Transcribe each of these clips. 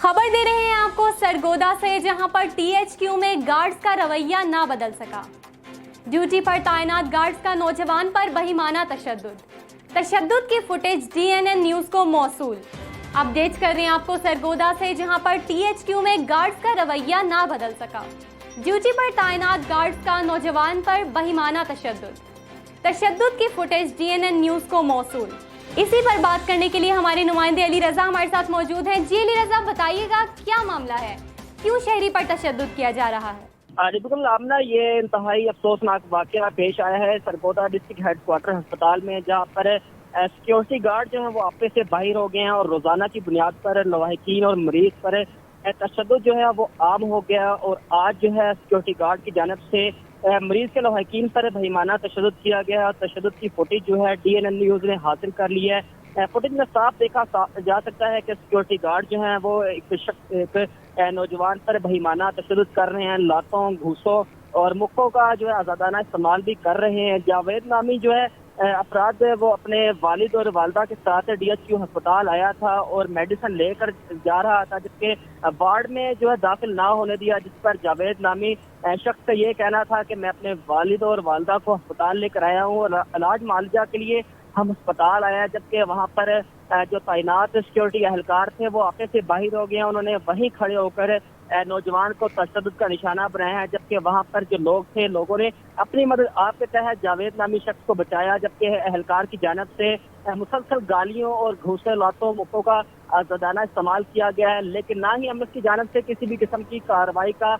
खबर दे रहे हैं आपको सरगोदा से, जहां पर टीएचक्यू में गार्ड्स का रवैया ना बदल सका। ड्यूटी पर तैनात गार्ड्स का नौजवान पर बेईमाना तशद्दुद की फुटेज डीएनएन न्यूज को मौसूल। अपडेट कर रहे हैं आपको सरगोदा से, जहां पर टीएचक्यू में गार्ड्स का रवैया ना बदल सका। ड्यूटी पर तैनात गार्ड्स का नौजवान पर बेईमाना तशद्दुद की फुटेज डीएनएन न्यूज को मौसूल। इसी पर बात करने के लिए हमारे नुमाइंदे अली रजा हमारे साथ मौजूद हैं। जी अली रजा, बताइएगा क्या मामला है, क्यों शहरी पर तशद्दुद किया जा रहा है? बिल्कुल आमना, ये इंतहाई अफसोसनाक वाकया पेश आया है सरगोदा डिस्ट्रिक्ट हेडक्वार्टर अस्पताल में, जहां पर सिक्योरिटी गार्ड जो है वो आपे से बाहर हो गए हैं और रोजाना की बुनियाद पर लवाहिकीन और मरीज पर तशद्दुद जो है वो आम हो गया। और आज जो है सिक्योरिटी गार्ड की जानिब से मरीज के लवाहिकीन पर बेईमाना तशद्दुद किया गया। तशद्दुद की फुटेज जो है डीएनएन न्यूज ने हासिल कर ली है। फुटेज में साफ देखा जा सकता है कि सिक्योरिटी गार्ड जो है वो एक नौजवान पर बेईमाना तशद्दुद कर रहे हैं। लातों, घूसों और मुक्कों का जो है आजादाना इस्तेमाल भी कर रहे हैं। जावेद नामी जो है अपराध वो अपने वालिद और वालदा के साथ डीएचक्यू अस्पताल आया था और मेडिसिन लेकर जा रहा था, जिसके वार्ड में जो है दाखिल ना होने दिया, जिस पर जावेद नामी शख्स का ये कहना था कि मैं अपने वालिद और वालदा को अस्पताल लेकर आया हूँ और इलाज मुआवजा के लिए हम अस्पताल आया। जबकि वहाँ पर जो तैनात सिक्योरिटी एहलकार थे वो आपे से बाहर हो गए। उन्होंने वहीं खड़े होकर नौजवान को तशद्दुद का निशाना बनाया है। जबकि वहाँ पर जो लोग थे, लोगों ने अपनी मदद आपके तहत जावेद नामी शख्स को बचाया, जबकि एहलकार की जानब से मुसलसल गालियों और घूसे, लातों, मुक्कों का आजादाना इस्तेमाल किया गया है। लेकिन ना ही अमल की जानब से किसी भी किस्म की कार्रवाई का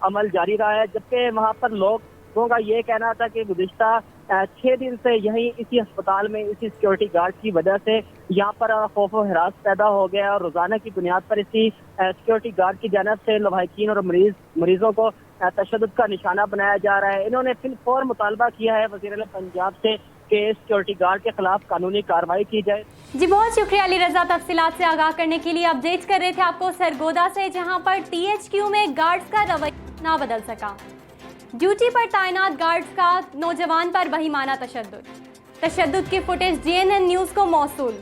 अमल जारी रहा है। जबकि वहाँ पर लोगों का ये कहना था कि गुज़िश्ता 6 दिन से यहीं इसी अस्पताल में इसी सिक्योरिटी गार्ड की वजह से यहाँ पर खौफ व हिरास पैदा हो गया और रोजाना की बुनियाद पर इसी सिक्योरिटी गार्ड की जानिब से लवाहिकीन और मरीजों को तशद्दुद का निशाना बनाया जा रहा है। इन्होंने फिलफौर मुतालबा किया है वज़ीर आला पंजाब से कि सिक्योरिटी गार्ड के खिलाफ कानूनी कार्रवाई की जाए। जी बहुत शुक्रिया अली रजा, तफसीलात से आगाह करने के लिए। अपडेट कर रहे थे आपको सरगोदा से, जहाँ पर टीएचक्यू में गार्ड्स का रवैया ना बदल सका। ड्यूटी पर तैनात गार्ड्स का नौजवान पर बेईमाना तशद्दुद की फुटेज डीएनएन न्यूज को मौसूल।